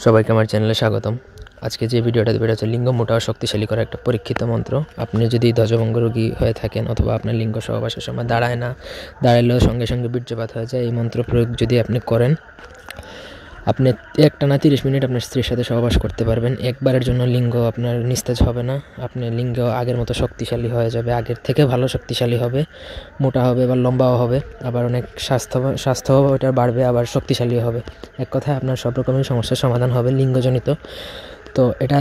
সবাইকে আমার চ্যানেলে স্বাগতম। আজকে যে ভিডিওটা দেব এটা হচ্ছে লিঙ্গ মোটা ও শক্তিশালী করা একটা পরীক্ষিত মন্ত্র। আপনি যদি ধ্বজভঙ্গ রোগী হয়ে থাকেন অথবা আপনার লিঙ্গ সহবাসের সময় দাঁড়ায় না, দাঁড়ালেও সঙ্গে সঙ্গে বীর্যপাত হয়ে যায়, এই মন্ত্র প্রয়োগ যদি আপনি করেন, আপনি একটানা 30 মিনিট আপনার স্ত্রীর সাথে সহবাস করতে পারবেন। একবারের জন্য লিঙ্গ আপনার নিস্তেজ হবে না, আপনি লিঙ্গ আগের মতো শক্তিশালী হয়ে যাবে, আগের থেকে ভালো শক্তিশালী হবে, মোটা হবে বা লম্বাও হবে, আবার অনেক স্বাস্থ্য ওটা বাড়বে, আবার শক্তিশালী হবে। এক কথায় আপনার সব রকমের সমস্যার সমাধান হবে লিঙ্গজনিত। তো এটা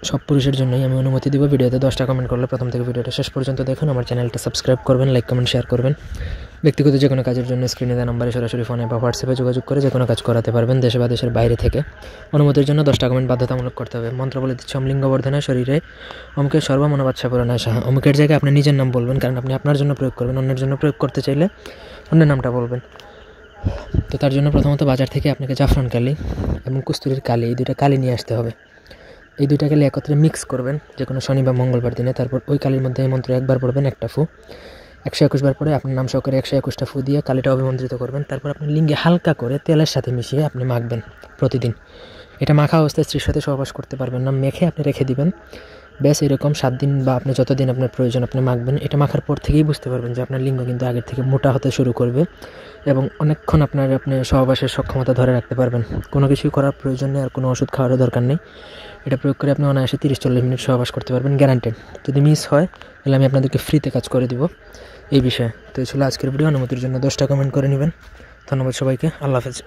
সব পুরুষের জন্যই আমি অনুমতি দিব। ভিডিওতে 10টা কমেন্ট করলে প্রথম থেকে ভিডিওটা শেষ পর্যন্ত দেখুন। আমার চ্যানেলটা সাবস্ক্রাইব করবেন, লাইক কমেন্ট শেয়ার করবেন। ব্যক্তিগত যে কোনো কাজের জন্য স্ক্রিনে দেওয়া নম্বরে সরাসরি ফোনে বা হোয়াটসঅ্যাপে যোগাযোগ করে যে কোনো কাজ করাতে পারবেন, দেশে বা দেশের বাইরে থেকে। অনুমতির জন্য 10টা কমেন্ট বাধ্যতামূলক করতে হবে। মন্ত্র বলে দিচ্ছি, লিঙ্গ বর্ধনা শরীরে অমুকের সর্বমনোবাচ্ছা পূরণায় সাহা। অমুকের জায়গায় আপনি নিজের নাম বলবেন, কারণ আপনি আপনার জন্য প্রয়োগ করবেন। অন্যের জন্য প্রয়োগ করতে চাইলে অন্যের নামটা বলবেন। তো তার জন্য প্রথমত বাজার থেকে আপনাকে জাফরান কালি এবং কস্তুরীর কালি, এই দুইটা কালি নিয়ে আসতে হবে। এই দুইটা কালি একত্রে মিক্স করবেন যে কোনো শনি বা মঙ্গলবার দিনে। তারপর ওই কালির মধ্যে এই মন্ত্র একবার পড়বেন, একটা ফু। 121 বার পরে আপনার নাম সহকারে 121টা ফু দিয়ে কালিটা অভিমন্ত্রিত করবেন। তারপর আপনি লিঙ্গে হালকা করে তেলের সাথে মিশিয়ে আপনি মাখবেন প্রতিদিন। এটা মাখা অবস্থায় স্ত্রীর সাথে সহবাস করতে পারবেন না, মেখে আপনি রেখে দিবেন। ব্যাস এরকম 7 দিন বা আপনি যতদিন আপনার প্রয়োজন আপনি মাখবেন। এটা মাখার পর থেকেই বুঝতে পারবেন যে আপনার লিঙ্গ কিন্তু আগের থেকে মোটা হতে শুরু করবে এবং অনেকক্ষণ আপনি সহবাসের সক্ষমতা ধরে রাখতে পারবেন। কোনো কিছুই করার প্রয়োজন নেই, আর কোনো ওষুধ খাওয়ারও দরকার নেই। এটা প্রয়োগ করে আপনি অনায়াসে 30-40 মিনিট সহবাস করতে পারবেন, গ্যারান্টেড। যদি মিস হয় তাহলে আমি আপনাদেরকে ফ্রিতে কাজ করে দিব এই বিষয়ে। তো এই ছিল আজকের ভিডিও। অনুমতির জন্য 10টা কমেন্ট করে নেবেন। ধন্যবাদ সবাইকে। আল্লাহ হাফেজ।